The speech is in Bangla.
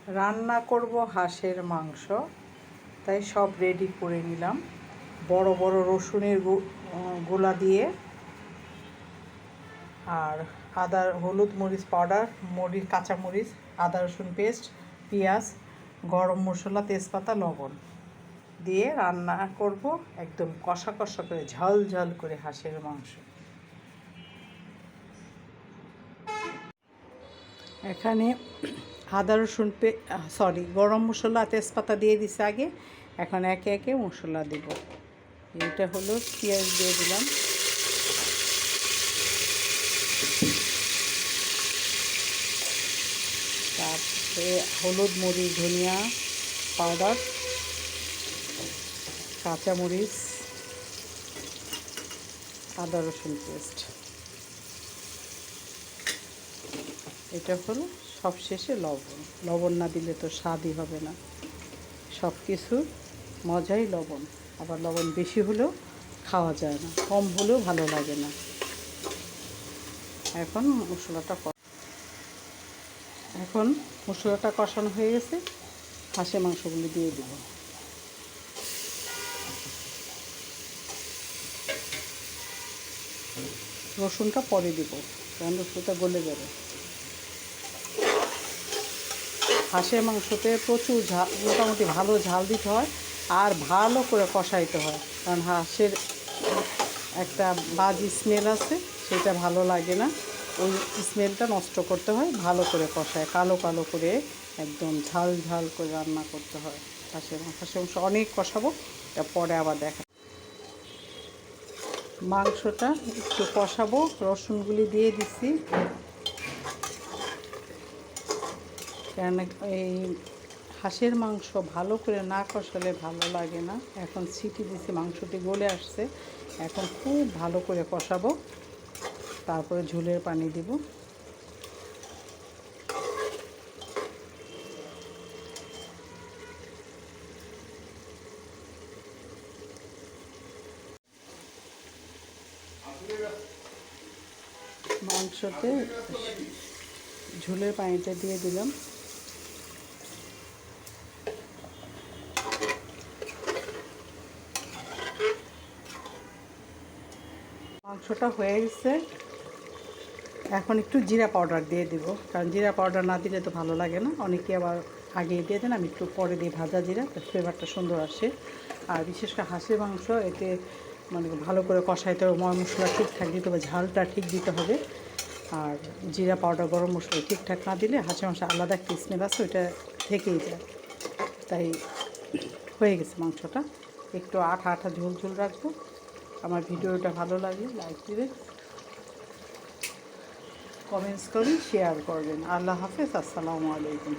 রান্না করব হাঁসের মাংস, তাই সব রেডি করে নিলাম। বড় বড় রসুনের গোলা দিয়ে, আর আদা হলুদ মরিচ পাউডার, কাঁচামরিচ, আদা রসুন পেস্ট, পেঁয়াজ, গরম মশলা, তেজপাতা, লবণ দিয়ে রান্না করব একদম কষা কষা করে, ঝাল ঝাল করে হাঁসের মাংস। এখানে আদা রসুন গরম মশলা, তেজপাতা দিয়ে দিছে আগে। এখন একে একে মশলা দেব। এটা হলো পেঁয়াজ দিয়ে দিলাম, তারপরে হলুদ, মরিচ, ধনিয়া পাউডার, কাঁচামরিচ, আদা রসুন পেস্ট। এটা হলো সবশেষে লবণ। লবণ না দিলে তো স্বাদই হবে না। সব কিছু মজাই লবণ। আবার লবণ বেশি হলেও খাওয়া যায় না, কম হলেও ভালো লাগে না। এখন মশলাটা কষানো হয়ে গেছে, হাঁসের মাংসগুলো দিয়ে দেব। রসুনটা পরে দেব, কারণ রসুনটা গলে যাবে। হাঁসের মাংসতে প্রচুর ঝাল, মোটামুটি ভালো ঝাল দিতে হয়, আর ভালো করে কষাইতে হয়, কারণ হাঁসের একটা বাজে স্মেল আছে, সেটা ভালো লাগে না। ওই স্মেলটা নষ্ট করতে হয়, ভালো করে কষায় কালো কালো করে একদম ঝাল ঝাল করে রান্না করতে হয়। হাঁসের মাংস অনেক কষাবো, পরে আবার দেখা। মাংসটা একটু কষাবো, রসুনগুলি দিয়ে দিছি, কেন এই হাঁসের মাংস ভালো করে না কষালে ভালো লাগে না। এখন সিটি দিছি, মাংসটি গলে আসছে, এখন খুব ভালো করে কষাবো, তারপরে ঝোলের পানি দিব। মাংসতে ঝোলের পানিটা দিয়ে দিলাম। মাংসটা হয়ে গেছে, এখন একটু জিরা পাউডার দিয়ে দিব, কারণ জিরা পাউডার না দিলে তো ভালো লাগে না। অনেকে আবার আগে দিয়ে দেন, আমি একটু পরে দিই ভাজা জিরা, ফ্লেভারটা সুন্দর আসে। আর বিশেষ করে হাঁসের মাংস, এতে মানে ভালো করে কষাইতে হবে, মশলা ঠিকঠাক দিতে হবে, ঝালটা ঠিক দিতে হবে। আর জিরা পাউডার, গরম মশলা ঠিকঠাক না দিলে হাঁসের মাংস আলাদা একটা স্মেল আছে, ওইটা থেকেই যায়। তাই হয়ে গেছে মাংসটা, একটু আঠা আঠা ঝোল ঝোল রাখবো। আমার ভিডিওটা ভালো লাগলে লাইক দিবেন, কমেন্টস করবেন, শেয়ার করবেন। আল্লাহ হাফেজ, আসসালামু আলাইকুম।